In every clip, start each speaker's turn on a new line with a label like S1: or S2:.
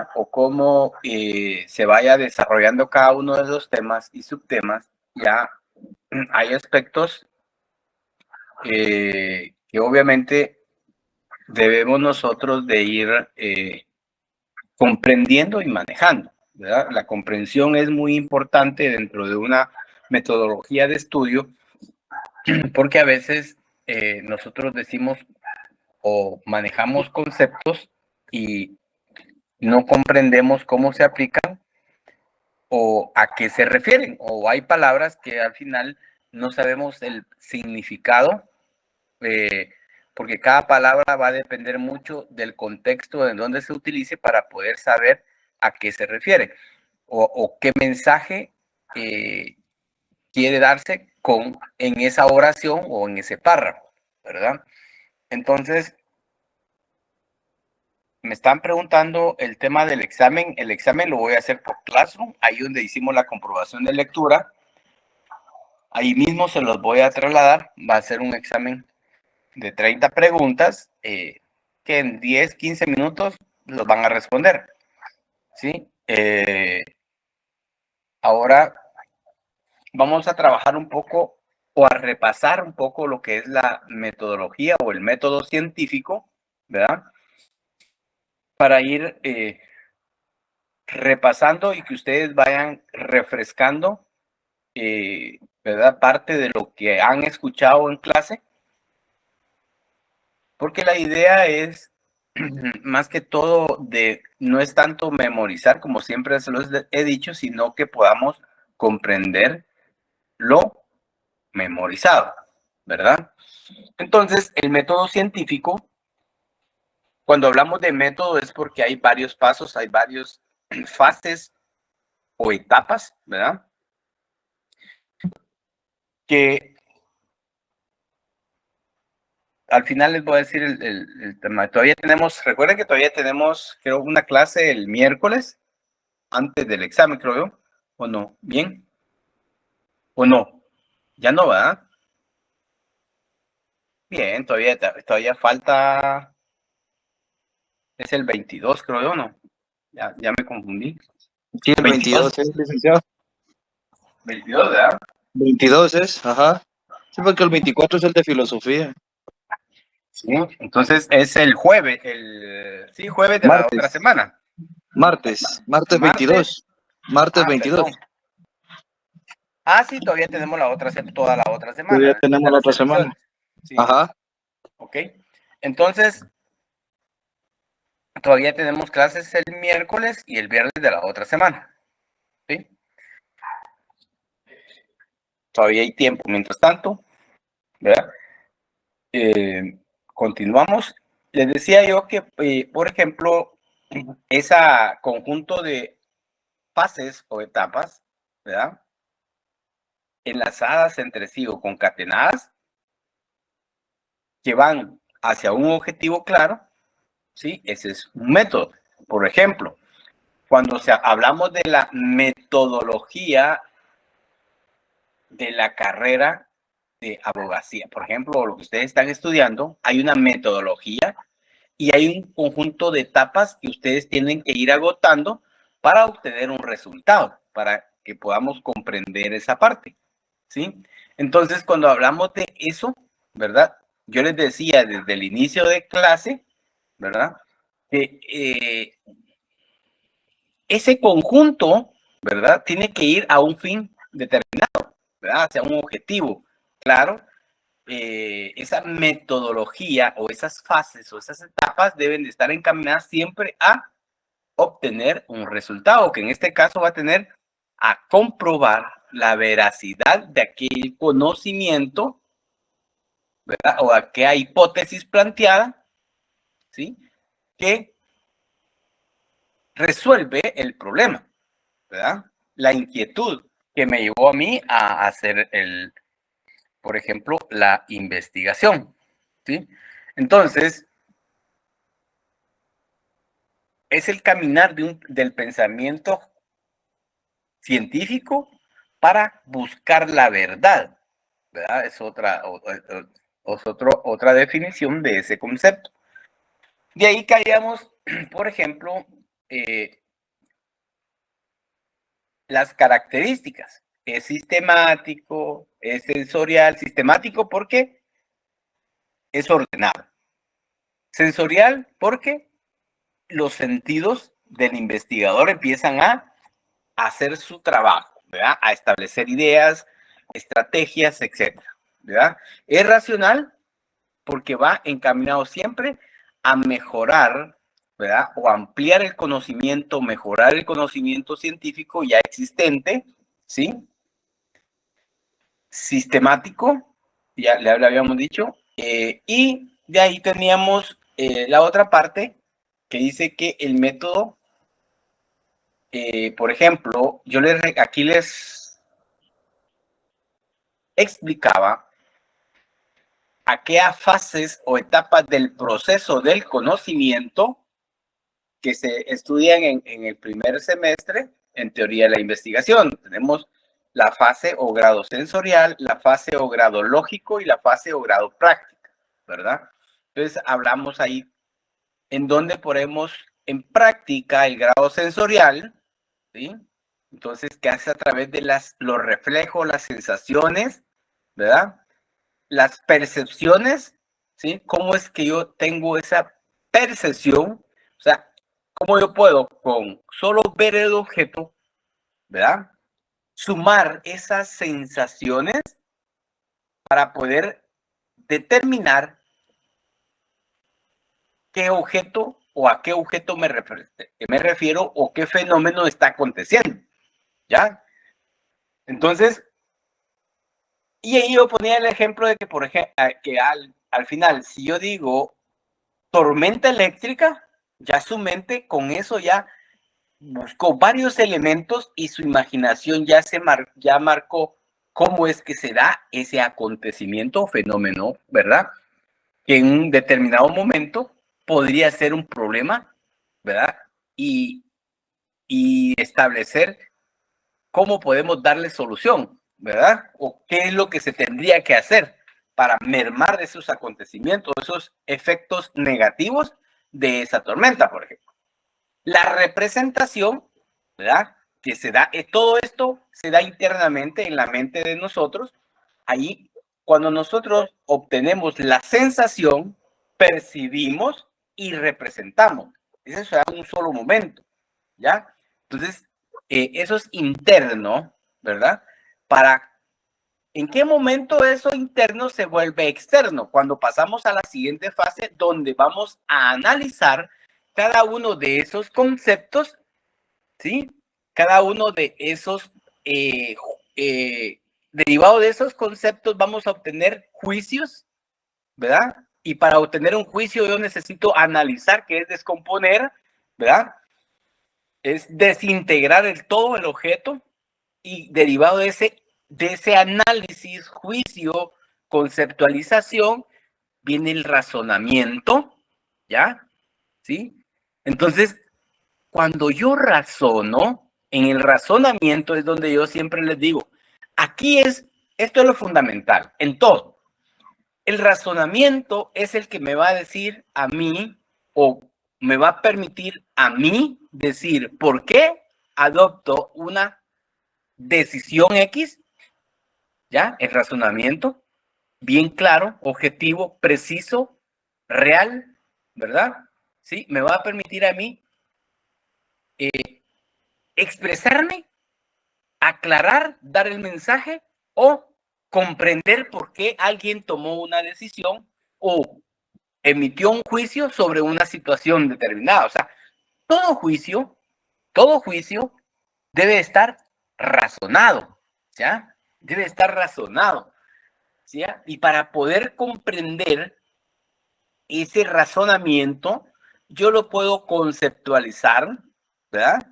S1: medida o cómo se vaya desarrollando cada uno de los temas y subtemas, ya hay aspectos que obviamente debemos nosotros de ir comprendiendo y manejando, ¿verdad? La comprensión es muy importante dentro de una metodología de estudio, porque a veces nosotros decimos o manejamos conceptos y no comprendemos cómo se aplican o a qué se refieren, o hay palabras que al final no sabemos el significado, porque cada palabra va a depender mucho del contexto en donde se utilice para poder saber a qué se refiere o qué mensaje quiere darse en esa oración o en ese párrafo, ¿verdad? Entonces, me están preguntando el tema del examen. El examen lo voy a hacer por Classroom, ahí donde hicimos la comprobación de lectura. Ahí mismo se los voy a trasladar. Va a ser un examen de 30 preguntas que en 10, 15 minutos los van a responder. ¿Sí? Ahora vamos a trabajar un poco o a repasar un poco lo que es la metodología o el método científico, ¿verdad? Para ir repasando y que ustedes vayan refrescando, ¿verdad? Parte de lo que han escuchado en clase, porque la idea es, más que todo, no es tanto memorizar, como siempre se los he dicho, sino que podamos comprender lo memorizado, ¿verdad? Entonces, el método científico, cuando hablamos de método es porque hay varios pasos, hay varias fases o etapas, ¿verdad? Que al final les voy a decir el tema. Todavía tenemos, recuerden que todavía tenemos, creo, una clase el miércoles, antes del examen, creo yo, ¿o no? ¿Bien? ¿O no? Ya no, ¿verdad? Bien, todavía falta, es el 22, creo yo, ¿no? Ya me confundí.
S2: Sí, el 22 es, licenciado.
S1: 22, ¿verdad?
S2: 22 es, ajá. Sí, porque el 24 es el de filosofía.
S1: Sí, entonces es el jueves, sí, jueves de la otra semana.
S2: Martes 22. Martes 22.
S1: Perdón. Sí, todavía tenemos toda la otra semana.
S2: Todavía tenemos la otra semana.
S1: Sí.
S2: Ajá.
S1: Ok. Entonces, todavía tenemos clases el miércoles y el viernes de la otra semana. ¿Sí? Todavía hay tiempo. Mientras tanto, ¿verdad? Continuamos. Les decía yo que, por ejemplo, ese conjunto de fases o etapas, ¿verdad? Enlazadas entre sí o concatenadas, que van hacia un objetivo claro, ¿sí? Ese es un método. Por ejemplo, cuando hablamos de la metodología de la carrera de abogacía, por ejemplo, lo que ustedes están estudiando, hay una metodología y hay un conjunto de etapas que ustedes tienen que ir agotando para obtener un resultado, para que podamos comprender esa parte, ¿sí? Entonces, cuando hablamos de eso, ¿verdad? Yo les decía desde el inicio de clase, ¿verdad? Que ese conjunto, ¿verdad? Tiene que ir a un fin determinado, ¿verdad? Hacia un objetivo. Claro, esa metodología o esas fases o esas etapas deben de estar encaminadas siempre a obtener un resultado, que en este caso va a tener a comprobar la veracidad de aquel conocimiento, ¿verdad? O aquella hipótesis planteada, ¿sí? Que resuelve el problema, ¿verdad? La inquietud que me llevó a mí a hacer por ejemplo, la investigación, ¿sí? Entonces, es el caminar del pensamiento científico para buscar la verdad, ¿verdad? Es otra definición de ese concepto. De ahí caíamos, por ejemplo, las características. Es sistemático, es sensorial, sistemático porque es ordenado. Sensorial porque los sentidos del investigador empiezan a hacer su trabajo, ¿verdad? A establecer ideas, estrategias, etcétera, ¿verdad? Es racional porque va encaminado siempre a mejorar, ¿verdad? O ampliar el conocimiento, mejorar el conocimiento científico ya existente, ¿sí? Sistemático, ya le habíamos dicho, y de ahí teníamos la otra parte que dice que el método, por ejemplo, aquí les explicaba a qué fases o etapas del proceso del conocimiento que se estudian en el primer semestre en teoría de la investigación. Tenemos la fase o grado sensorial, la fase o grado lógico y la fase o grado práctica, ¿verdad? Entonces hablamos ahí en donde ponemos en práctica el grado sensorial, ¿sí? Entonces, ¿qué hace a través de los reflejos, las sensaciones, ¿verdad? Las percepciones, ¿sí? ¿Cómo es que yo tengo esa percepción? O sea, ¿cómo yo puedo con solo ver el objeto, ¿verdad? Sumar esas sensaciones para poder determinar qué objeto o a qué objeto me refiero o qué fenómeno está aconteciendo, ¿ya? Entonces, y ahí yo ponía el ejemplo de que, por ejemplo, que al final, si yo digo tormenta eléctrica, ya su mente con eso ya buscó varios elementos y su imaginación ya marcó cómo es que se da ese acontecimiento o fenómeno, ¿verdad? Que en un determinado momento podría ser un problema, ¿verdad? Y establecer cómo podemos darle solución, ¿verdad? O qué es lo que se tendría que hacer para mermar esos acontecimientos, esos efectos negativos de esa tormenta, por ejemplo. La representación, ¿verdad? Que se da, todo esto se da internamente en la mente de nosotros. Ahí, cuando nosotros obtenemos la sensación, percibimos y representamos. Eso se da en un solo momento, ¿ya? Entonces, eso es interno, ¿verdad? ¿En qué momento eso interno se vuelve externo? Cuando pasamos a la siguiente fase, donde vamos a analizar cada uno de esos conceptos, ¿sí? Cada uno de esos, derivado de esos conceptos, vamos a obtener juicios, ¿verdad? Y para obtener un juicio yo necesito analizar, que es descomponer, ¿verdad? Es desintegrar todo el objeto y derivado de ese análisis, juicio, conceptualización, viene el razonamiento, ¿ya? ¿Sí? Entonces, cuando yo razono, en el razonamiento es donde yo siempre les digo, esto es lo fundamental, en todo. El razonamiento es el que me va a decir a mí o me va a permitir a mí decir por qué adopto una decisión X, ¿ya? El razonamiento, bien claro, objetivo, preciso, real, ¿verdad? Sí, me va a permitir a mí expresarme, aclarar, dar el mensaje o comprender por qué alguien tomó una decisión o emitió un juicio sobre una situación determinada. O sea, todo juicio debe estar razonado, ¿ya? Debe estar razonado, ¿sí? Y para poder comprender ese razonamiento, yo lo puedo conceptualizar, ¿verdad?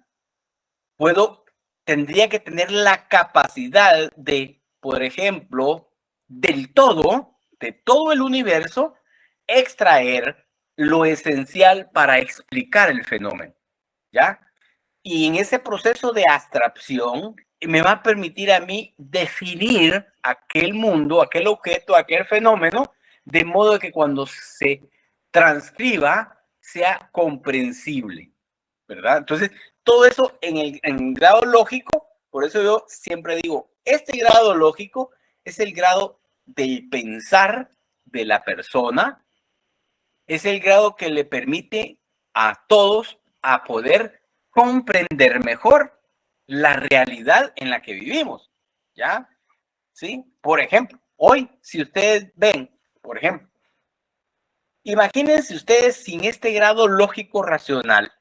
S1: Tendría que tener la capacidad de, por ejemplo, de todo el universo, extraer lo esencial para explicar el fenómeno, ¿ya? Y en ese proceso de abstracción me va a permitir a mí definir aquel mundo, aquel objeto, aquel fenómeno, de modo que cuando se transcriba sea comprensible, ¿verdad? Entonces, todo eso en grado lógico, por eso yo siempre digo, este grado lógico es el grado del pensar de la persona, es el grado que le permite a todos a poder comprender mejor la realidad en la que vivimos, ¿ya? ¿Sí? Por ejemplo, hoy, si ustedes ven, por ejemplo, imagínense ustedes sin este grado lógico racional,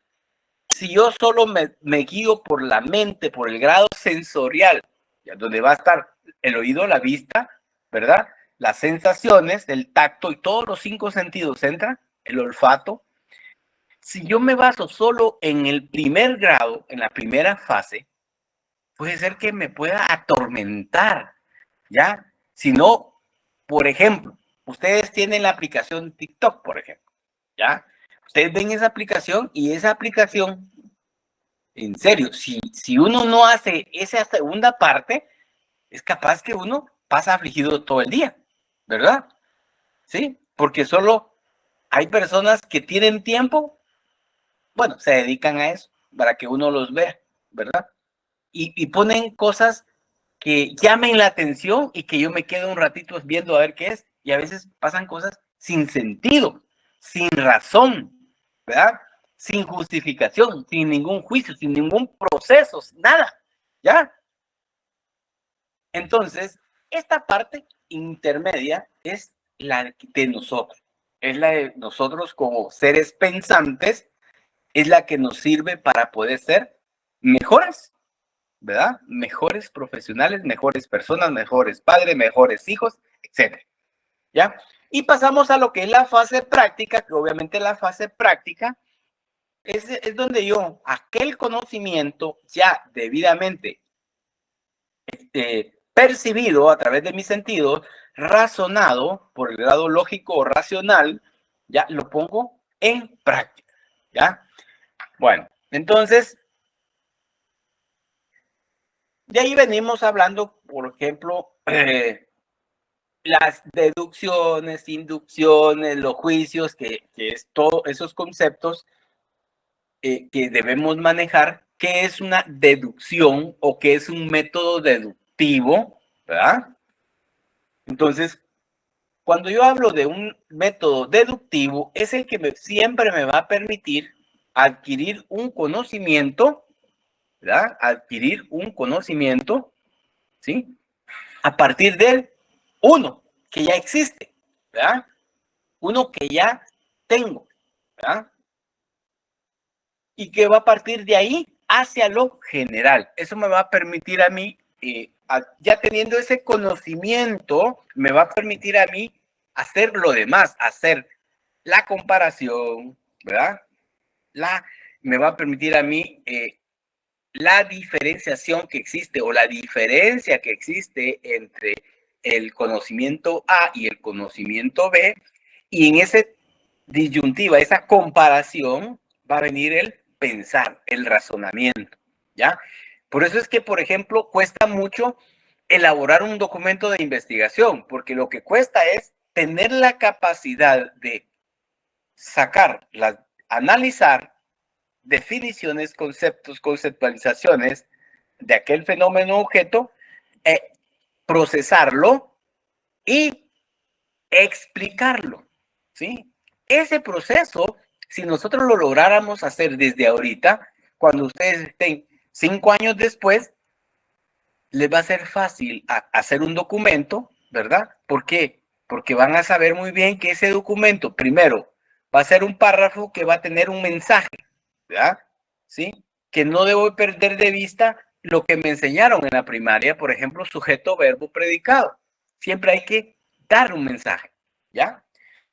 S1: si yo solo me guío por la mente, por el grado sensorial, ya donde va a estar el oído, la vista, ¿verdad? Las sensaciones, el tacto y todos los 5 sentidos entran, el olfato. Si yo me baso solo en el primer grado, en la primera fase, puede ser que me pueda atormentar, ¿ya? Si no, por ejemplo, ustedes tienen la aplicación TikTok, por ejemplo, ¿ya? Ustedes ven esa aplicación y esa aplicación, en serio, si uno no hace esa segunda parte, es capaz que uno pasa afligido todo el día, ¿verdad? Sí, porque solo hay personas que tienen tiempo, bueno, se dedican a eso para que uno los vea, ¿verdad? Y ponen cosas que llamen la atención y que yo me quedo un ratito viendo a ver qué es. Y a veces pasan cosas sin sentido, sin razón, ¿verdad? Sin justificación, sin ningún juicio, sin ningún proceso, nada, ¿ya? Entonces, esta parte intermedia es la de nosotros, es la de nosotros como seres pensantes, es la que nos sirve para poder ser mejores, ¿verdad? Mejores profesionales, mejores personas, mejores padres, mejores hijos, etcétera, ¿ya? Y pasamos a lo que es la fase práctica, que obviamente la fase práctica es donde yo, aquel conocimiento ya debidamente percibido a través de mis sentidos, razonado por el grado lógico o racional, ya lo pongo en práctica, ¿ya? Bueno, entonces, de ahí venimos hablando, por ejemplo, las deducciones, inducciones, los juicios, que es todos esos conceptos que debemos manejar, qué es una deducción o qué es un método deductivo, ¿verdad? Entonces, cuando yo hablo de un método deductivo, es el que siempre me va a permitir adquirir un conocimiento, ¿verdad? Adquirir un conocimiento, ¿sí? A partir del uno que ya existe, ¿verdad? Uno que ya tengo, ¿verdad? Y que va a partir de ahí hacia lo general. Eso me va a permitir a mí, ya teniendo ese conocimiento, me va a permitir a mí hacer lo demás, hacer la comparación, ¿verdad? Me va a permitir a mí la diferenciación que existe o la diferencia que existe entre el conocimiento A y el conocimiento B, y en esa disyuntiva, esa comparación, va a venir el pensar, el razonamiento, ¿ya? Por eso es que, por ejemplo, cuesta mucho elaborar un documento de investigación, porque lo que cuesta es tener la capacidad de sacar, analizar definiciones, conceptos, conceptualizaciones de aquel fenómeno objeto, procesarlo y explicarlo, ¿sí? Ese proceso, si nosotros lo lográramos hacer desde ahorita, cuando ustedes estén 5 años después, les va a ser fácil hacer un documento, ¿verdad? ¿Por qué? Porque van a saber muy bien que ese documento, primero, va a ser un párrafo que va a tener un mensaje, ¿verdad? ¿Sí? Que no debo perder de vista lo que me enseñaron en la primaria, por ejemplo, sujeto, verbo, predicado. Siempre hay que dar un mensaje, ¿ya?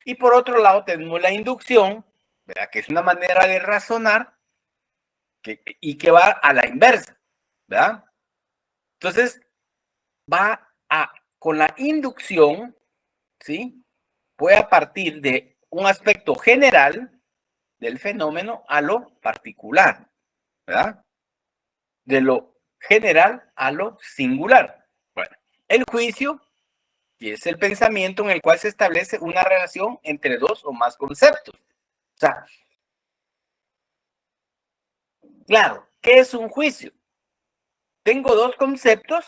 S1: Y por otro lado tenemos la inducción, ¿verdad? Que es una manera de razonar y que va a la inversa, ¿verdad? Entonces, con la inducción, ¿sí? Puede a partir de un aspecto general del fenómeno a lo particular, ¿verdad? De lo general a lo singular. Bueno, el juicio, que es el pensamiento en el cual se establece una relación entre dos o más conceptos. O sea, Claro, ¿qué es un juicio? Tengo dos conceptos,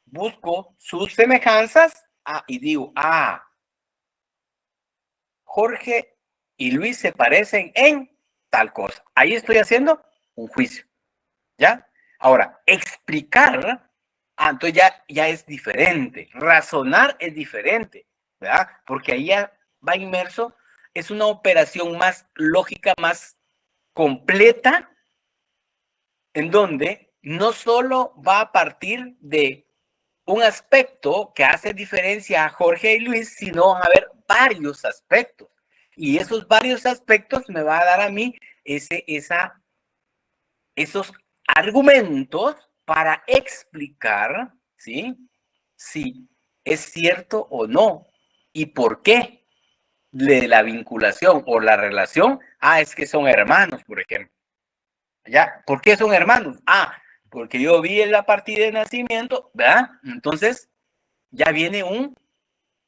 S1: busco sus semejanzas y digo, Jorge y Luis se parecen en tal cosa. Ahí estoy haciendo un juicio, ¿ya? Ahora, explicar, entonces ya es diferente. Razonar es diferente, ¿verdad? Porque ahí ya va inmerso, es una operación más lógica, más completa, en donde no solo va a partir de un aspecto que hace diferencia a Jorge y Luis, sino van a haber varios aspectos. Y esos varios aspectos me va a dar a mí esos argumentos para explicar, ¿sí? Si es cierto o no y por qué de la vinculación o la relación. Es que son hermanos, por ejemplo. ¿Ya? ¿Por qué son hermanos? Porque yo vi en la partida de nacimiento, ¿verdad? Entonces, ya viene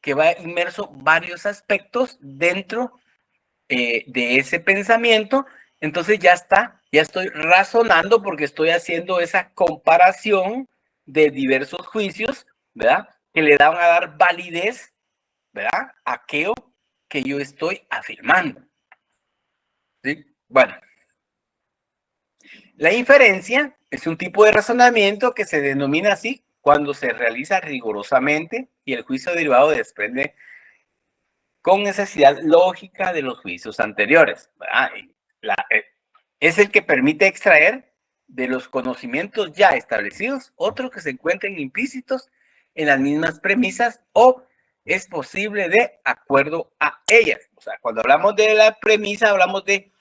S1: que va inmerso varios aspectos dentro de ese pensamiento. Entonces ya estoy razonando porque estoy haciendo esa comparación de diversos juicios, ¿verdad? Que le van a dar validez, ¿verdad? A aquello que yo estoy afirmando. ¿Sí? Bueno, la inferencia es un tipo de razonamiento que se denomina así cuando se realiza rigurosamente y el juicio derivado desprende con necesidad lógica de los juicios anteriores, ¿verdad? Es el que permite extraer de los conocimientos ya establecidos otros que se encuentren implícitos en las mismas premisas o es posible de acuerdo a ellas. O sea, cuando hablamos de la premisa, hablamos de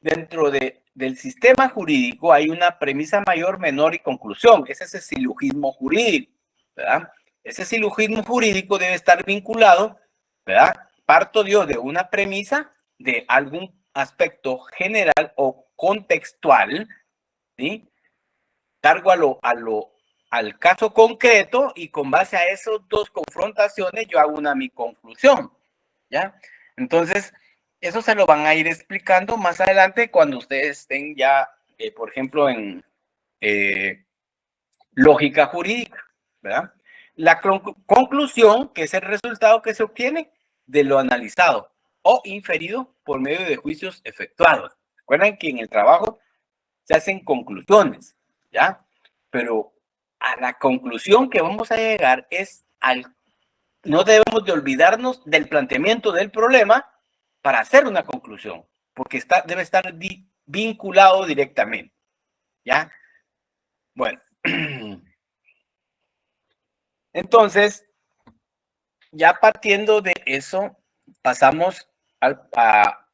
S1: dentro del sistema jurídico hay una premisa mayor, menor y conclusión. Ese es el silogismo jurídico, ¿verdad? Ese silogismo jurídico debe estar vinculado, ¿verdad? Parto yo de una premisa de algún aspecto general o contextual, ¿sí? Cargo al caso concreto y con base a esas dos confrontaciones yo hago mi conclusión, ¿ya? Entonces, eso se lo van a ir explicando más adelante cuando ustedes estén ya, por ejemplo, en lógica jurídica, ¿verdad? La conclusión, que es el resultado que se obtiene de lo analizado o inferido por medio de juicios efectuados. Recuerden que en el trabajo se hacen conclusiones, ¿ya? Pero a la conclusión que vamos a llegar es no debemos de olvidarnos del planteamiento del problema para hacer una conclusión, porque debe estar vinculado directamente, ¿ya? Bueno, entonces, ya partiendo de eso, pasamos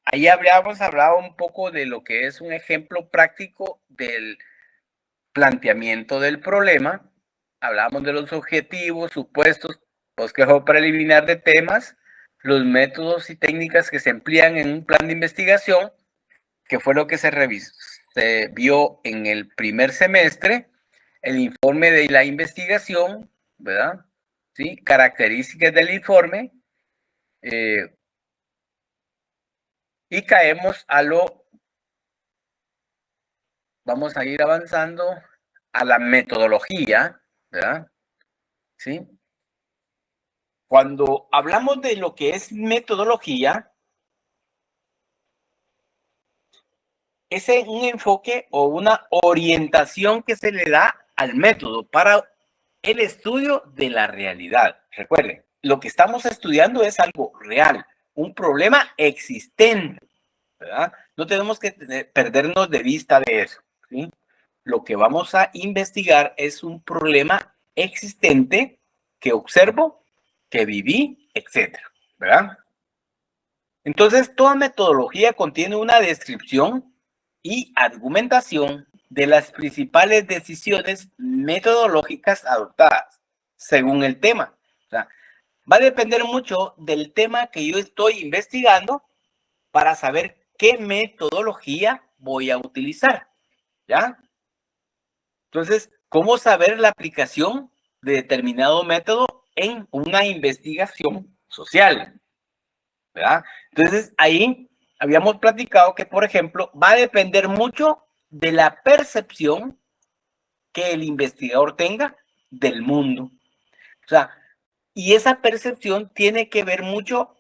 S1: ahí habríamos hablado un poco de lo que es un ejemplo práctico del planteamiento del problema. Hablamos de los objetivos, supuestos, bosquejo preliminar de temas, los métodos y técnicas que se emplean en un plan de investigación, que fue lo que se vio en el primer semestre, el informe de la investigación, ¿verdad? ¿Sí? Características del informe, y caemos vamos a ir avanzando a la metodología, ¿verdad? ¿Sí? Cuando hablamos de lo que es metodología, es un enfoque o una orientación que se le da al método para el estudio de la realidad. Recuerden, lo que estamos estudiando es algo real, un problema existente, ¿verdad? No tenemos que perdernos de vista de eso, ¿sí? Lo que vamos a investigar es un problema existente que observo, que viví, etcétera, ¿verdad? Entonces, toda metodología contiene una descripción y argumentación de las principales decisiones metodológicas adoptadas según el tema. O sea, va a depender mucho del tema que yo estoy investigando para saber qué metodología voy a utilizar, ¿ya? Entonces, ¿cómo saber la aplicación de determinado método en una investigación social? ¿Verdad? Entonces, ahí habíamos platicado que, por ejemplo, va a depender mucho de la percepción que el investigador tenga del mundo. O sea, y esa percepción tiene que ver mucho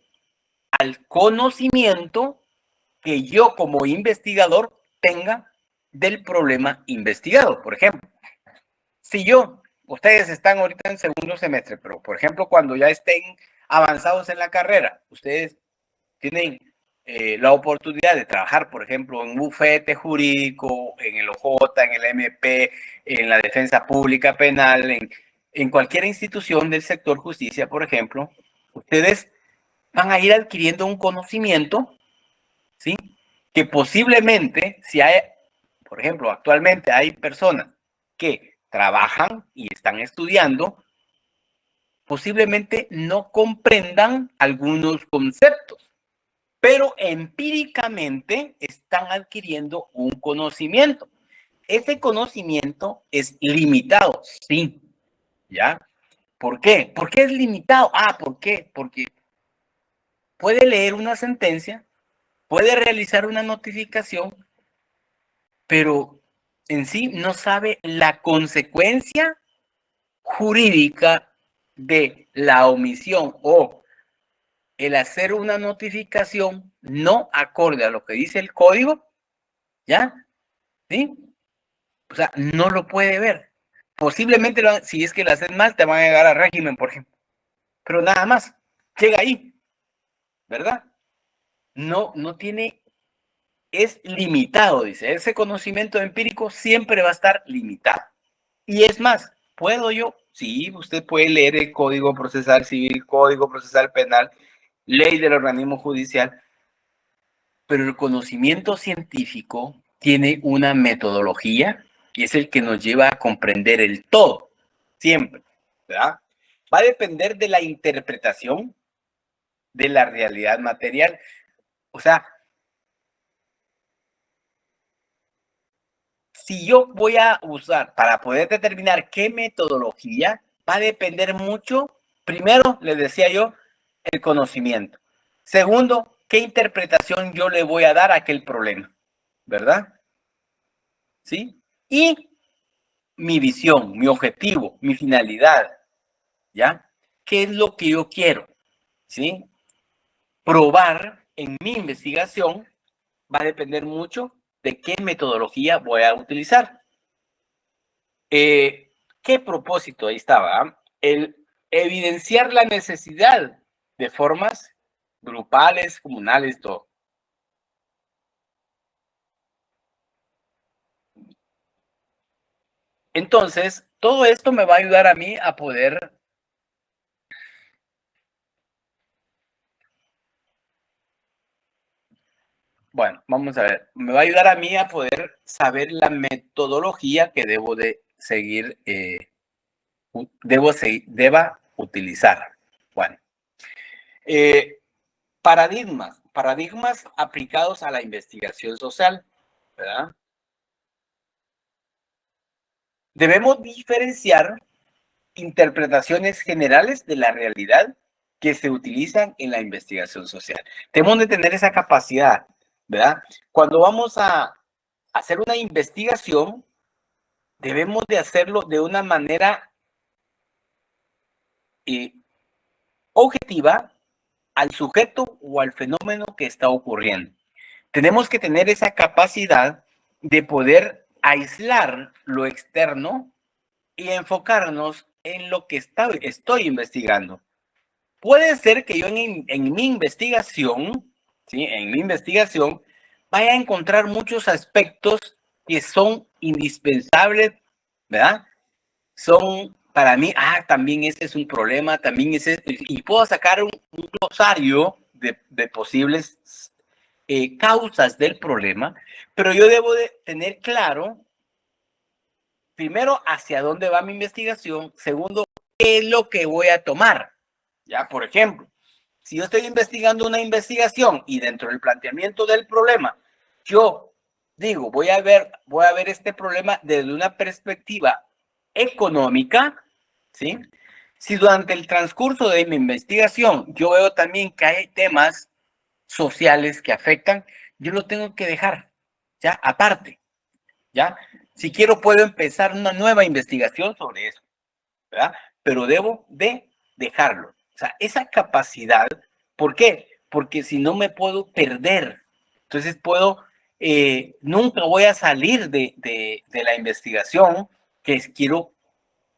S1: al conocimiento que yo como investigador tenga del problema investigado. Por ejemplo, si ustedes están ahorita en segundo semestre, pero por ejemplo, cuando ya estén avanzados en la carrera, ustedes tienen la oportunidad de trabajar, por ejemplo, en un bufete jurídico, en el OJ, en el MP, en la defensa pública penal, en cualquier institución del sector justicia, por ejemplo, ustedes van a ir adquiriendo un conocimiento, ¿sí? Que posiblemente, si hay, por ejemplo, actualmente hay personas que trabajan y están estudiando, posiblemente no comprendan algunos conceptos, pero empíricamente están adquiriendo un conocimiento. Ese conocimiento es limitado, sí, ¿ya? ¿Por qué? ¿Por qué es limitado? ¿Por qué? Porque puede leer una sentencia, puede realizar una notificación, pero en sí no sabe la consecuencia jurídica de la omisión o el hacer una notificación no acorde a lo que dice el código, ¿ya? ¿Sí? O sea, no lo puede ver. Posiblemente, si es que lo hacen mal, te van a llegar a régimen, por ejemplo. Pero nada más, llega ahí, ¿verdad? No tiene, es limitado, dice. Ese conocimiento empírico siempre va a estar limitado. Y es más, ¿puedo yo? Sí, usted puede leer el Código Procesal Civil, Código Procesal Penal, ley del organismo judicial, pero el conocimiento científico tiene una metodología que es el que nos lleva a comprender el todo, siempre, ¿verdad? Va a depender de la interpretación de la realidad material. O sea, si yo voy a usar para poder determinar qué metodología, va a depender mucho, primero, les decía yo, el conocimiento. Segundo, qué interpretación yo le voy a dar a aquel problema, ¿verdad? ¿Sí? Y mi visión, mi objetivo, mi finalidad, ¿ya? ¿Qué es lo que yo quiero? ¿Sí? Probar en mi investigación va a depender mucho de qué metodología voy a utilizar. ¿Qué propósito? Ahí estaba. El evidenciar la necesidad de formas grupales, comunales, todo. Entonces, todo esto me va a ayudar a mí a poder. Bueno, vamos a ver. Me va a ayudar a mí a poder saber la metodología que debo de seguir, deba utilizar. Bueno, paradigmas aplicados a la investigación social, ¿verdad? Debemos diferenciar interpretaciones generales de la realidad que se utilizan en la investigación social. Tenemos de tener esa capacidad, ¿verdad? Cuando vamos a hacer una investigación, debemos de hacerlo de una manera objetiva al sujeto o al fenómeno que está ocurriendo. Tenemos que tener esa capacidad de poder aislar lo externo y enfocarnos en lo que estoy investigando. Puede ser que yo en mi investigación, ¿sí? En mi investigación, vaya a encontrar muchos aspectos que son indispensables, ¿verdad? Son para mí, también ese es un problema, también ese, y puedo sacar un glosario de posibles causas del problema, pero yo debo de tener claro, primero, hacia dónde va mi investigación, segundo, qué es lo que voy a tomar. Ya, por ejemplo, si yo estoy investigando una investigación y dentro del planteamiento del problema, yo digo, voy a ver este problema desde una perspectiva económica, ¿sí? Si durante el transcurso de mi investigación yo veo también que hay temas sociales que afectan, yo lo tengo que dejar, ya, aparte. ¿ya? Si quiero, puedo empezar una nueva investigación sobre eso, ¿verdad? Pero debo de dejarlo. O sea, esa capacidad, ¿por qué? Porque si no me puedo perder. Entonces nunca voy a salir de la investigación que quiero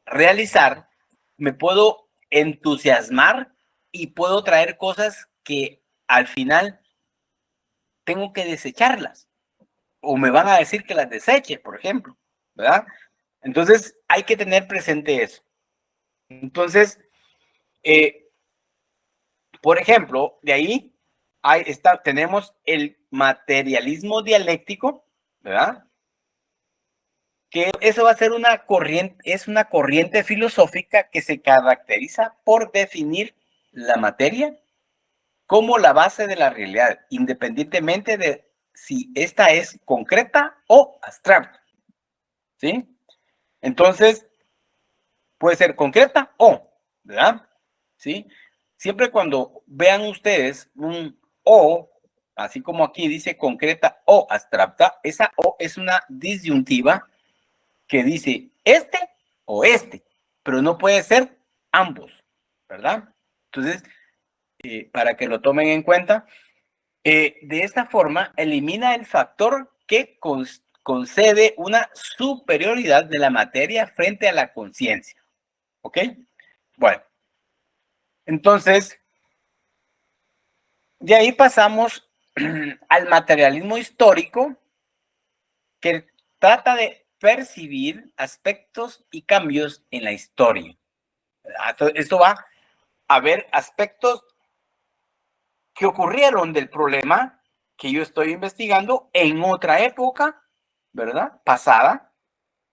S1: realizar, me puedo entusiasmar y puedo traer cosas que al final tengo que desecharlas o me van a decir que las deseche, por ejemplo, ¿verdad? Entonces hay que tener presente eso. Entonces, por ejemplo, de ahí tenemos el materialismo dialéctico, ¿verdad? Que eso va a ser es una corriente filosófica que se caracteriza por definir la materia como la base de la realidad, independientemente de si esta es concreta o abstracta, ¿sí? Entonces, puede ser concreta o, ¿verdad? ¿Sí? Siempre cuando vean ustedes un o, así como aquí dice concreta o abstracta, esa o es una disyuntiva que dice este o este, pero no puede ser ambos, ¿verdad? Entonces, para que lo tomen en cuenta, de esta forma elimina el factor que concede una superioridad de la materia frente a la conciencia, ¿ok? Bueno, entonces, de ahí pasamos al materialismo histórico, que trata de percibir aspectos y cambios en la historia. Esto va a ver aspectos que ocurrieron del problema que yo estoy investigando en otra época, ¿verdad? Pasada,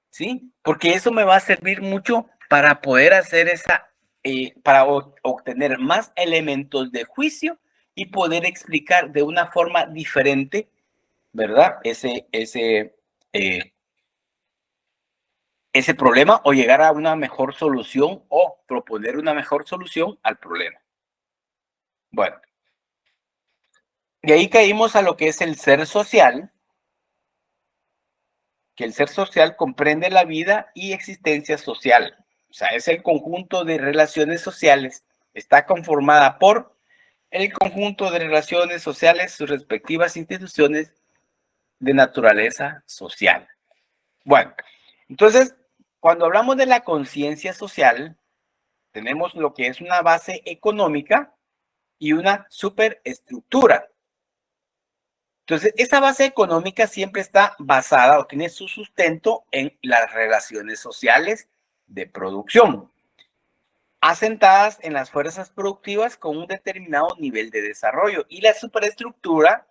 S1: ¿sí? Porque eso me va a servir mucho para poder hacer para obtener más elementos de juicio y poder explicar de una forma diferente, ¿verdad? Ese problema o llegar a una mejor solución o proponer una mejor solución al problema. Bueno, de ahí caímos a lo que es el ser social, que el ser social comprende la vida y existencia social. O sea, es el conjunto de relaciones sociales. Está conformada por el conjunto de relaciones sociales, sus respectivas instituciones de naturaleza social. Bueno, entonces, cuando hablamos de la conciencia social, tenemos lo que es una base económica y una superestructura. Entonces, esa base económica siempre está basada o tiene su sustento en las relaciones sociales de producción, asentadas en las fuerzas productivas con un determinado nivel de desarrollo. Y la superestructura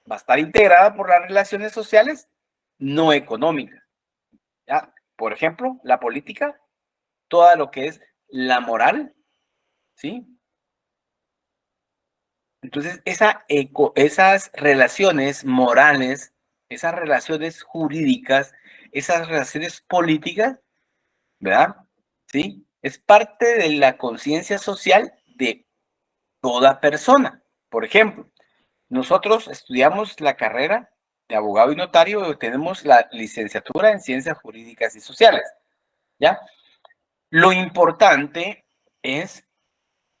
S1: va a estar integrada por las relaciones sociales no económicas. ¿Ya? Por ejemplo, la política, todo lo que es la moral, ¿sí? Entonces, esas relaciones morales, esas relaciones jurídicas, esas relaciones políticas, ¿verdad? ¿Sí? Es parte de la conciencia social de toda persona. Por ejemplo, nosotros estudiamos la carrera de abogado y notario y tenemos la licenciatura en ciencias jurídicas y sociales, ¿ya? Lo importante es,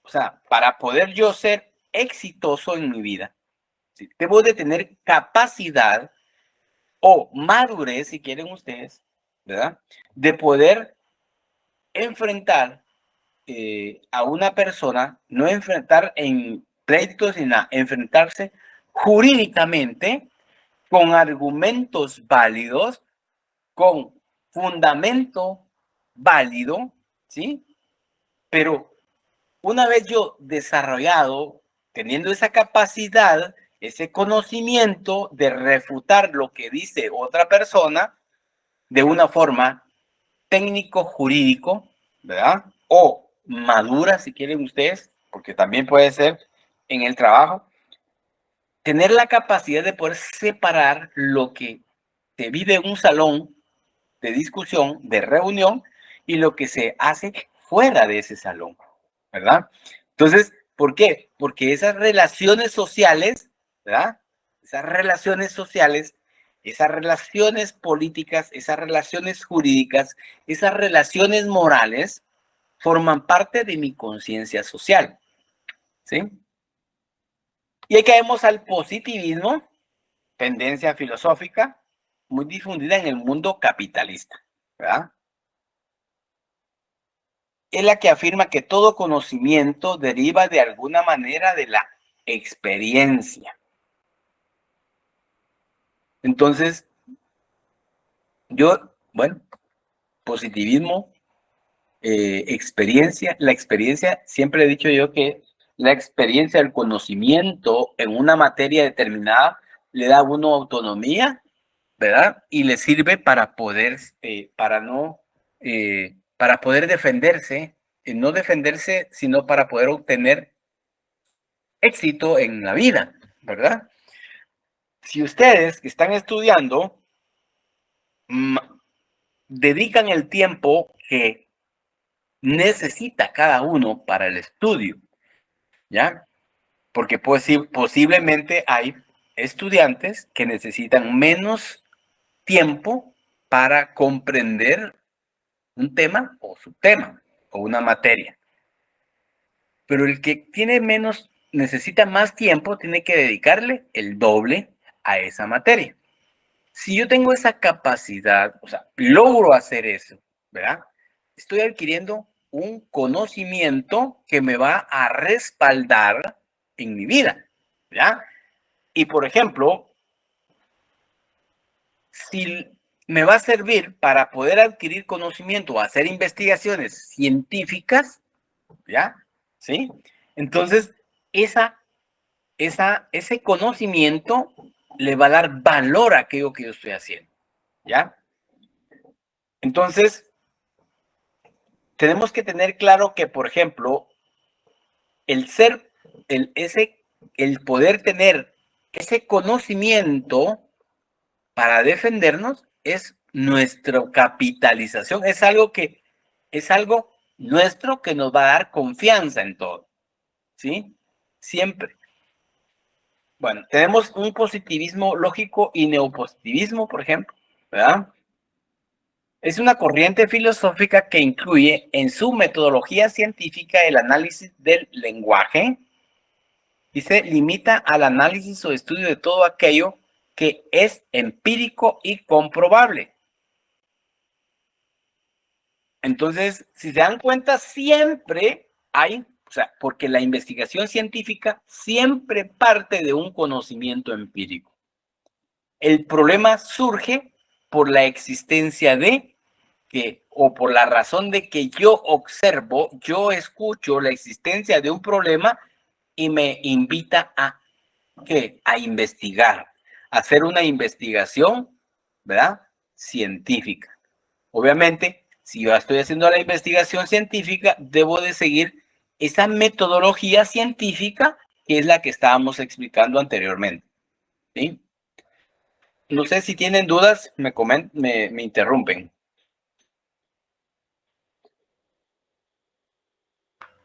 S1: o sea, para poder yo ser exitoso en mi vida, ¿sí? Debo de tener capacidad o madurez, si quieren ustedes, ¿verdad? De poder enfrentar a una persona, no enfrentar en pleitos, sino enfrentarse jurídicamente con argumentos válidos, con fundamento válido, ¿sí? Pero una vez yo desarrollado, teniendo esa capacidad, ese conocimiento de refutar lo que dice otra persona de una forma técnico-jurídico, ¿verdad? O madura, si quieren ustedes, porque también puede ser en el trabajo, tener la capacidad de poder separar lo que se vive en un salón de discusión, de reunión, y lo que se hace fuera de ese salón, ¿verdad? Entonces, ¿por qué? Porque esas relaciones sociales, ¿verdad? Esas relaciones sociales esas relaciones políticas, esas relaciones jurídicas, esas relaciones morales forman parte de mi conciencia social, ¿sí? Y ahí caemos al positivismo, tendencia filosófica muy difundida en el mundo capitalista, ¿verdad? Es la que afirma que todo conocimiento deriva de alguna manera de la experiencia. Entonces, positivismo, experiencia, la experiencia, siempre he dicho yo que la experiencia, el conocimiento en una materia determinada le da a uno autonomía, ¿verdad? Y le sirve para poder, para poder defenderse, no defenderse, sino para poder obtener éxito en la vida, ¿verdad? Si ustedes que están estudiando dedican el tiempo que necesita cada uno para el estudio, ¿ya? Porque posiblemente hay estudiantes que necesitan menos tiempo para comprender un tema o subtema o una materia. Pero el que tiene menos, necesita más tiempo, tiene que dedicarle el doble a esa materia. Si yo tengo esa capacidad, o sea, logro hacer eso, ¿verdad? Estoy adquiriendo un conocimiento que me va a respaldar en mi vida, ¿ya? Y por ejemplo, si me va a servir para poder adquirir conocimiento o hacer investigaciones científicas, ¿ya? ¿Sí? Entonces, ese conocimiento le va a dar valor a aquello que yo estoy haciendo, ¿ya? Entonces, tenemos que tener claro que, por ejemplo, el poder tener ese conocimiento para defendernos es nuestra capitalización, es algo nuestro que nos va a dar confianza en todo, ¿sí? Siempre. Bueno, tenemos un positivismo lógico y neopositivismo, por ejemplo, ¿verdad? Es una corriente filosófica que incluye en su metodología científica el análisis del lenguaje y se limita al análisis o estudio de todo aquello que es empírico y comprobable. Entonces, si se dan cuenta, siempre hay, o sea, porque la investigación científica siempre parte de un conocimiento empírico. El problema surge por la existencia o por la razón de que yo observo, yo escucho la existencia de un problema y me invita a investigar, a hacer una investigación, ¿verdad? Científica. Obviamente, si yo estoy haciendo la investigación científica, debo de seguir esa metodología científica que es la que estábamos explicando anteriormente, ¿sí? No sé si tienen dudas, me interrumpen.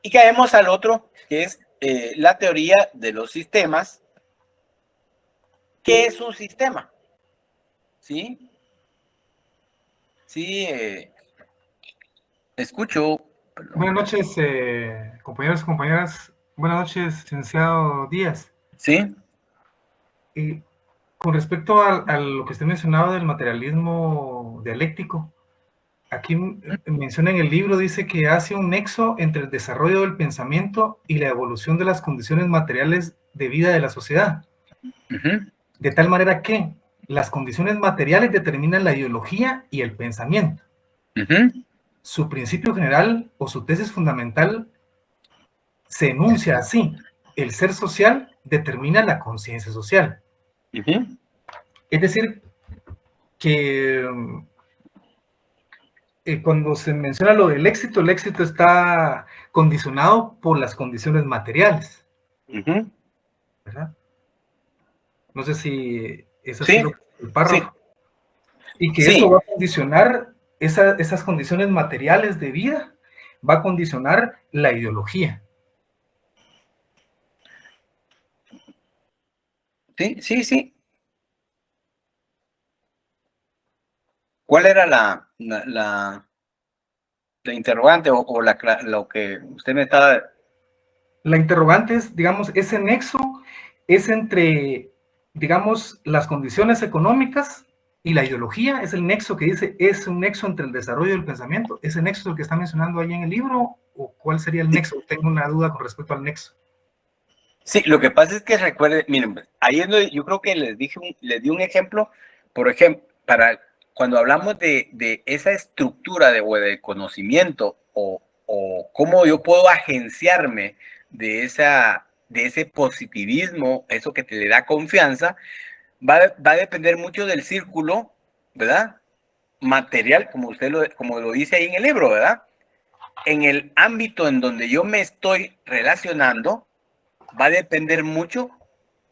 S1: Y caemos al otro, que es la teoría de los sistemas. ¿Qué es un sistema? ¿Sí? Sí, escucho.
S3: Buenas noches, compañeros y compañeras. Buenas noches, licenciado Díaz.
S1: Sí.
S3: Con respecto a lo que usted mencionaba del materialismo dialéctico, aquí menciona en el libro, dice que hace un nexo entre el desarrollo del pensamiento y la evolución de las condiciones materiales de vida de la sociedad. De tal manera que las condiciones materiales determinan la ideología y el pensamiento. Su principio general o su tesis fundamental se enuncia así: el ser social determina la conciencia social. Es decir, que cuando se menciona lo del éxito, el éxito está condicionado por las condiciones materiales. ¿Verdad? No sé si es así el párrafo. Sí. Y que eso va a condicionar esas condiciones materiales de vida, va a condicionar la ideología.
S1: Sí, sí, sí. ¿Cuál era la interrogante o lo que usted me estaba...
S3: La interrogante es, digamos, ese nexo es entre, digamos, las condiciones económicas y la ideología, es el nexo que dice, es un nexo entre el desarrollo del pensamiento, ¿ese nexo es el que está mencionando ahí en el libro? ¿O cuál sería el nexo? Tengo una duda con respecto al nexo.
S1: Sí, lo que pasa es que recuerde, miren, ahí es donde yo creo que les di un ejemplo, por ejemplo, para cuando hablamos de esa estructura o de conocimiento o cómo yo puedo agenciarme de ese positivismo, eso que te le da confianza, va a depender mucho del círculo, ¿verdad? Material, como lo dice ahí en el libro, ¿verdad? En el ámbito en donde yo me estoy relacionando, va a depender mucho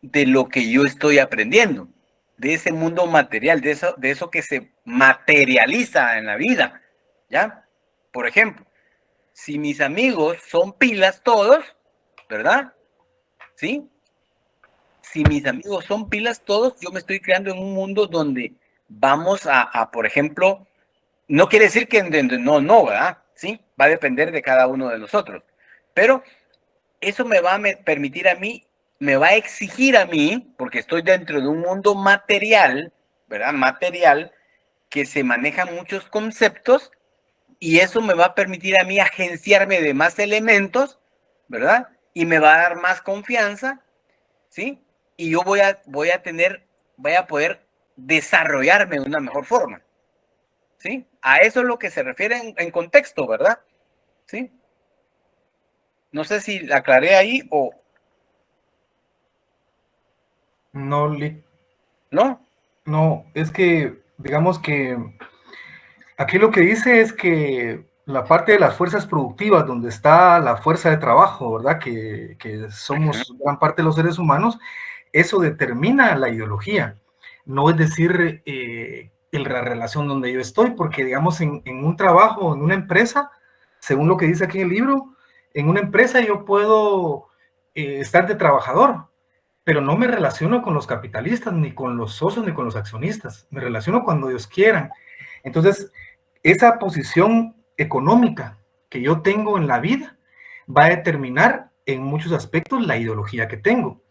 S1: de lo que yo estoy aprendiendo, de ese mundo material, de eso que se materializa en la vida, ¿ya? Por ejemplo, si mis amigos son pilas todos, ¿verdad? ¿Sí? Si mis amigos son pilas todos, yo me estoy creando en un mundo donde vamos por ejemplo, no quiere decir que no, ¿verdad? Sí, va a depender de cada uno de nosotros, pero eso me va a permitir a mí, me va a exigir a mí, porque estoy dentro de un mundo material, ¿verdad? Material, que se manejan muchos conceptos y eso me va a permitir a mí agenciarme de más elementos, ¿verdad? Y me va a dar más confianza, ¿sí? Y yo voy a poder desarrollarme de una mejor forma, ¿sí? A eso es lo que se refiere en contexto, ¿verdad? ¿Sí? No sé si aclaré ahí o...
S3: No,
S1: ¿No?
S3: no, es que, digamos que aquí lo que dice es que la parte de las fuerzas productivas, donde está la fuerza de trabajo, ¿verdad? Que somos gran parte de los seres humanos, eso determina la ideología. No es decir, la relación donde yo estoy, porque digamos en un trabajo, en una empresa, según lo que dice aquí en el libro, en una empresa yo puedo estar de trabajador, pero no me relaciono con los capitalistas, ni con los socios, ni con los accionistas. Me relaciono cuando ellos quieran. Entonces, esa posición económica que yo tengo en la vida va a determinar en muchos aspectos la ideología que tengo.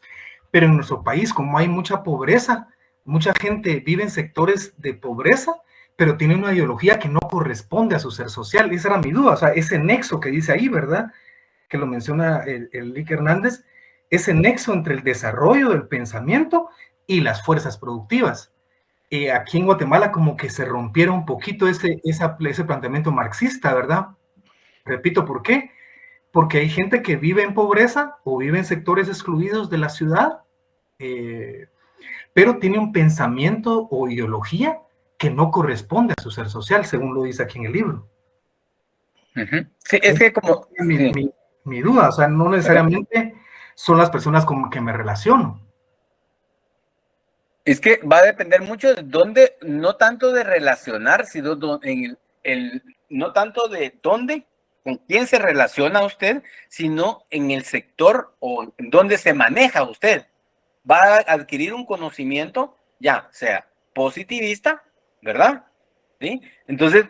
S3: Pero en nuestro país, como hay mucha pobreza, mucha gente vive en sectores de pobreza, pero tiene una ideología que no corresponde a su ser social. Esa era mi duda, o sea, ese nexo que dice ahí, ¿verdad? Que lo menciona el Lick Hernández, ese nexo entre el desarrollo del pensamiento y las fuerzas productivas. Aquí en Guatemala como que se rompiera un poquito ese planteamiento marxista, ¿verdad? Repito, ¿por qué? Porque hay gente que vive en pobreza o vive en sectores excluidos de la ciudad, pero tiene un pensamiento o ideología que no corresponde a su ser social, según lo dice aquí en el libro.
S1: Sí, es que como...
S3: Mi duda, o sea, no necesariamente son las personas con que me relaciono.
S1: Es que va a depender mucho de dónde, no tanto de relacionar, sino no tanto de dónde, con quién se relaciona usted, sino en el sector o en dónde se maneja usted. Va a adquirir un conocimiento, ya sea positivista, ¿verdad? ¿Sí? Entonces,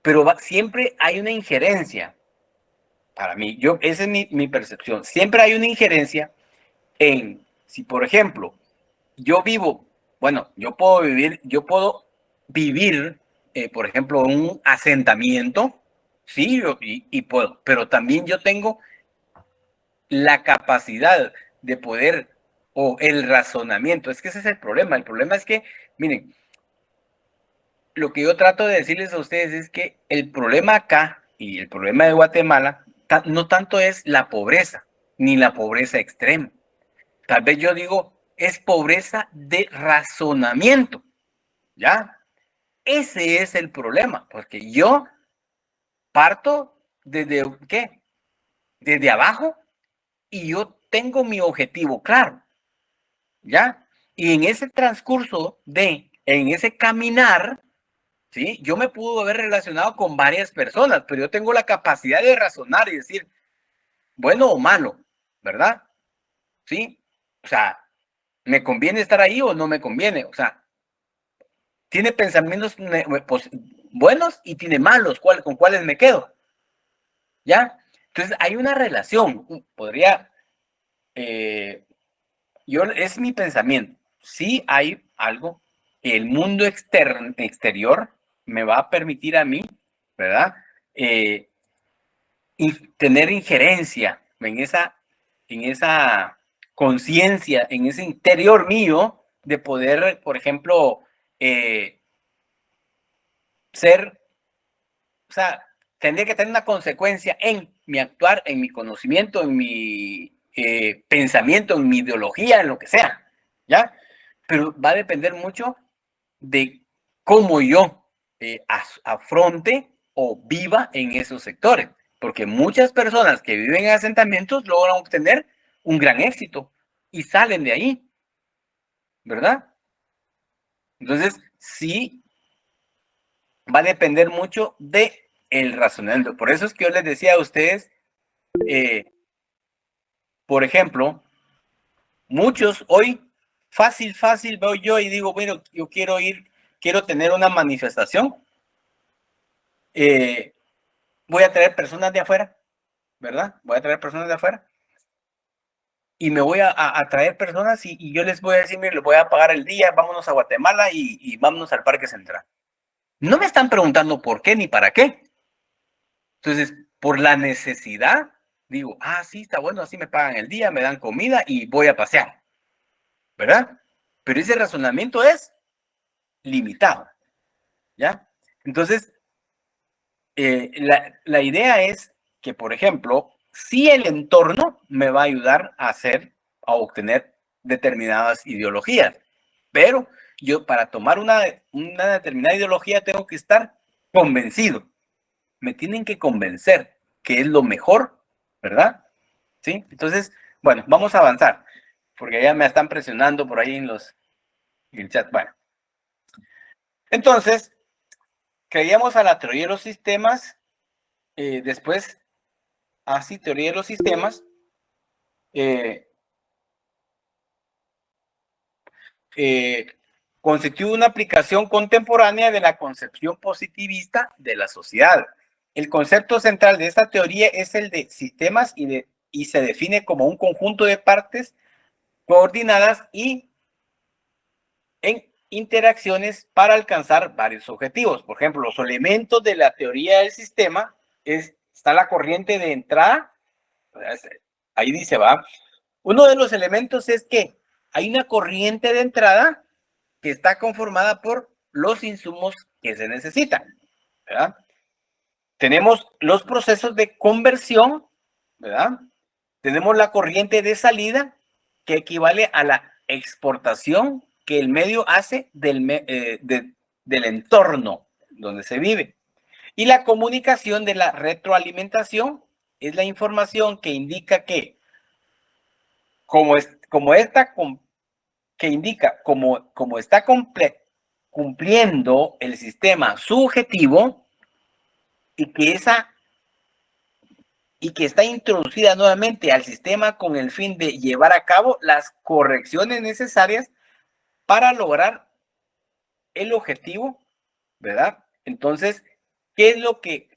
S1: pero siempre hay una injerencia. Para mí, esa es mi percepción. Siempre hay una injerencia en, si por ejemplo, yo puedo vivir, por ejemplo, un asentamiento, sí, y puedo, pero también yo tengo la capacidad de poder, o el razonamiento, es que ese es el problema es que, miren, lo que yo trato de decirles a ustedes es que el problema acá, y el problema de Guatemala, no tanto es la pobreza, ni la pobreza extrema. Tal vez yo digo, es pobreza de razonamiento, ¿ya? Ese es el problema, porque yo parto desde, ¿qué? Desde abajo y yo tengo mi objetivo claro, ¿ya? Y en ese transcurso en ese caminar, ¿sí? Yo me pudo haber relacionado con varias personas, pero yo tengo la capacidad de razonar y decir, bueno o malo, ¿verdad? ¿Sí? O sea, ¿me conviene estar ahí o no me conviene? O sea, tiene pensamientos buenos y tiene malos, ¿con cuáles me quedo? ¿Ya? Entonces hay una relación, podría, es mi pensamiento, sí hay algo que el mundo exterior me va a permitir a mí, ¿verdad? Y tener injerencia en esa conciencia, en ese interior mío, de poder, por ejemplo, o sea, tendría que tener una consecuencia en mi actuar, en mi conocimiento, en mi pensamiento, en mi ideología, en lo que sea, ¿ya? Pero va a depender mucho de cómo yo afronte o viva en esos sectores, porque muchas personas que viven en asentamientos logran obtener un gran éxito y salen de ahí, ¿verdad? Entonces, sí, va a depender mucho de el razonamiento. Por eso es que yo les decía a ustedes, por ejemplo, muchos hoy, fácil veo yo y digo, bueno, yo quiero tener una manifestación, voy a traer personas de afuera, ¿verdad? Voy a traer personas de afuera y me voy a traer personas y yo les voy a decir, mire, les voy a pagar el día, vámonos a Guatemala y vámonos al Parque Central. No me están preguntando por qué ni para qué. Entonces, por la necesidad, digo, sí, está bueno, así me pagan el día, me dan comida y voy a pasear, ¿verdad? Pero ese razonamiento es limitado, ¿ya? Entonces, la idea es que, por ejemplo, si el entorno me va a ayudar a obtener determinadas ideologías, pero yo para tomar una determinada ideología tengo que estar convencido, me tienen que convencer que es lo mejor, ¿verdad? ¿Sí? Entonces, bueno, vamos a avanzar, porque ya me están presionando por ahí en el chat. Bueno, entonces, creíamos a la teoría de los sistemas, después, teoría de los sistemas, constituye una aplicación contemporánea de la concepción positivista de la sociedad. El concepto central de esta teoría es el de sistemas y se define como un conjunto de partes coordinadas y en interacciones para alcanzar varios objetivos. Por ejemplo, los elementos de la teoría del sistema está la corriente de entrada. Ahí dice, va. Uno de los elementos es que hay una corriente de entrada que está conformada por los insumos que se necesitan, ¿verdad? Tenemos los procesos de conversión, ¿verdad? Tenemos la corriente de salida, que equivale a la exportación que el medio hace del entorno donde se vive. Y la comunicación de la retroalimentación es la información que indica que, como está cumpliendo el sistema subjetivo y que está introducida nuevamente al sistema con el fin de llevar a cabo las correcciones necesarias para lograr el objetivo, ¿verdad? Entonces, ¿qué es lo que,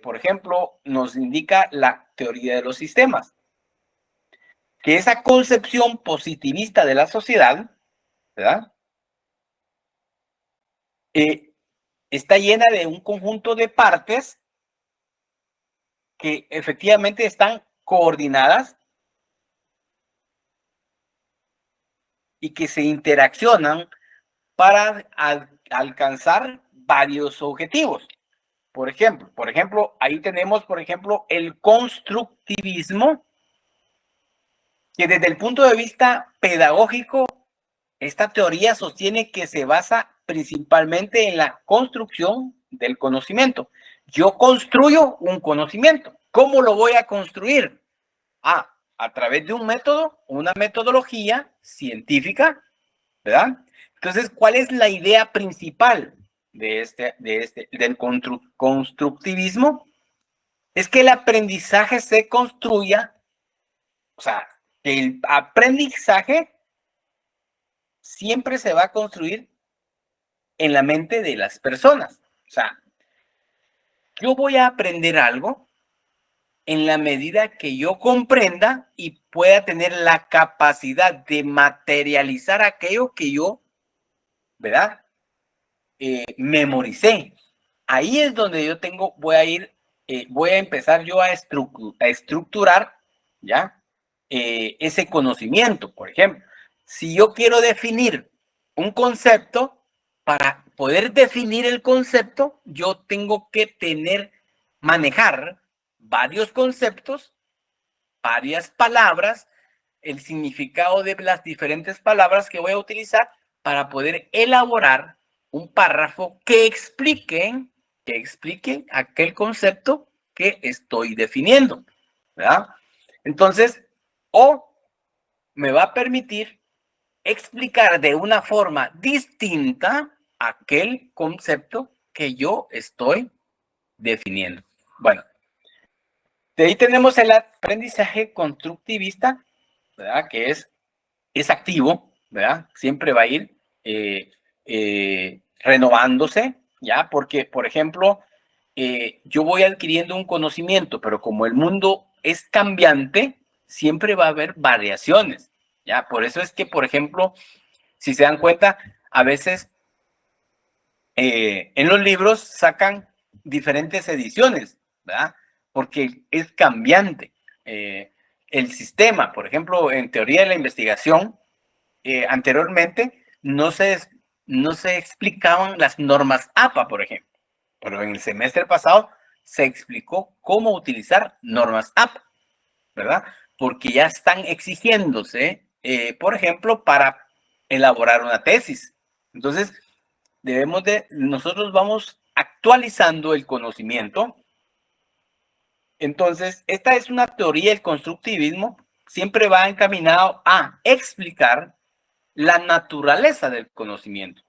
S1: por ejemplo, nos indica la teoría de los sistemas? Que esa concepción positivista de la sociedad, ¿verdad? Está llena de un conjunto de partes que efectivamente están coordinadas y que se interaccionan para alcanzar varios objetivos. Por ejemplo, ahí tenemos, por ejemplo, el constructivismo, que desde el punto de vista pedagógico, esta teoría sostiene que se basa principalmente en la construcción del conocimiento. Yo construyo un conocimiento. ¿Cómo lo voy a construir? A través de un método, una metodología científica, ¿verdad? Entonces, ¿cuál es la idea principal del constructivismo? Es que el aprendizaje se construya, o sea, que el aprendizaje siempre se va a construir en la mente de las personas. O sea, yo voy a aprender algo en la medida que yo comprenda y pueda tener la capacidad de materializar aquello que yo, ¿verdad? Memoricé. Ahí es donde yo voy a empezar yo a estructurar, ¿ya? Ese conocimiento. Por ejemplo, si yo quiero definir un concepto, para poder definir el concepto, yo tengo que manejar varios conceptos, varias palabras, el significado de las diferentes palabras que voy a utilizar para poder elaborar un párrafo que explique aquel concepto que estoy definiendo, ¿verdad? Entonces, o me va a permitir explicar de una forma distinta aquel concepto que yo estoy definiendo. Bueno, de ahí tenemos el aprendizaje constructivista, ¿verdad? Que es activo, ¿verdad? Siempre va a ir renovándose, ¿ya? Porque, por ejemplo, yo voy adquiriendo un conocimiento, pero como el mundo es cambiante, siempre va a haber variaciones, ¿ya? Por eso es que, por ejemplo, si se dan cuenta, a veces en los libros sacan diferentes ediciones, ¿verdad? Porque es cambiante. El sistema, por ejemplo, en teoría de la investigación, anteriormente no se explicaban las normas APA, por ejemplo, pero en el semestre pasado se explicó cómo utilizar normas APA, ¿verdad? Porque ya están exigiéndose, por ejemplo, para elaborar una tesis. Entonces, nosotros vamos actualizando el conocimiento. Entonces, esta es una teoría del constructivismo, siempre va encaminado a explicar la naturaleza del conocimiento.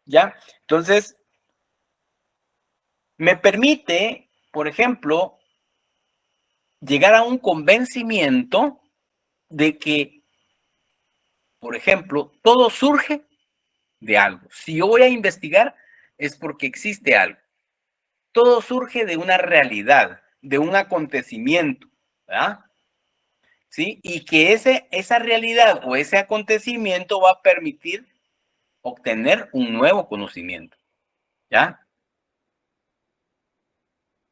S1: ¿Ya? Entonces, me permite, por ejemplo, llegar a un convencimiento de que, por ejemplo, todo surge de algo. Si yo voy a investigar, es porque existe algo. Todo surge de una realidad, de un acontecimiento, ¿verdad? ¿Sí? Y que esa realidad o ese acontecimiento va a permitir obtener un nuevo conocimiento, ¿ya?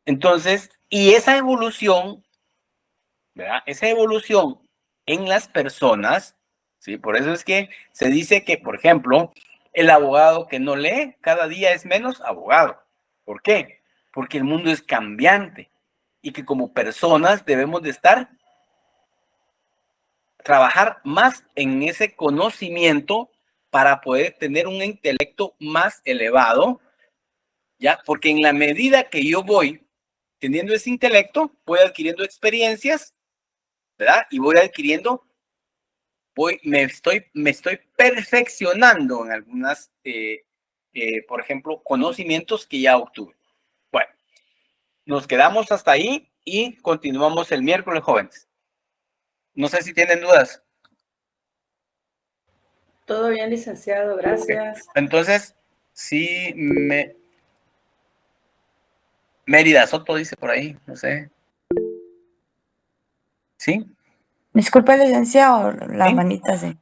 S1: Entonces, y esa evolución, ¿verdad? Esa evolución en las personas, ¿sí? Por eso es que se dice que, por ejemplo, el abogado que no lee cada día es menos abogado. ¿Por qué? Porque el mundo es cambiante y que como personas debemos de trabajar más en ese conocimiento para poder tener un intelecto más elevado, ¿ya? Porque en la medida que yo voy teniendo ese intelecto, voy adquiriendo experiencias, ¿verdad? Y voy adquiriendo, me estoy perfeccionando en algunas, por ejemplo, conocimientos que ya obtuve. Bueno, nos quedamos hasta ahí y continuamos el miércoles, jóvenes. No sé si tienen dudas.
S4: Todo bien, licenciado, gracias.
S1: Entonces, sí, Mérida Soto dice por ahí, no sé. ¿Sí?
S5: Disculpe, licenciado, la
S1: ¿Sí?
S5: manita sí.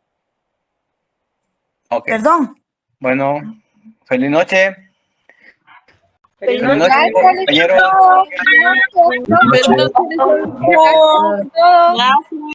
S1: Ok.
S5: Perdón.
S1: Bueno, feliz noche.
S4: Feliz
S1: Feliz
S4: noche.
S1: noche, compañeros.
S6: Buenas noches.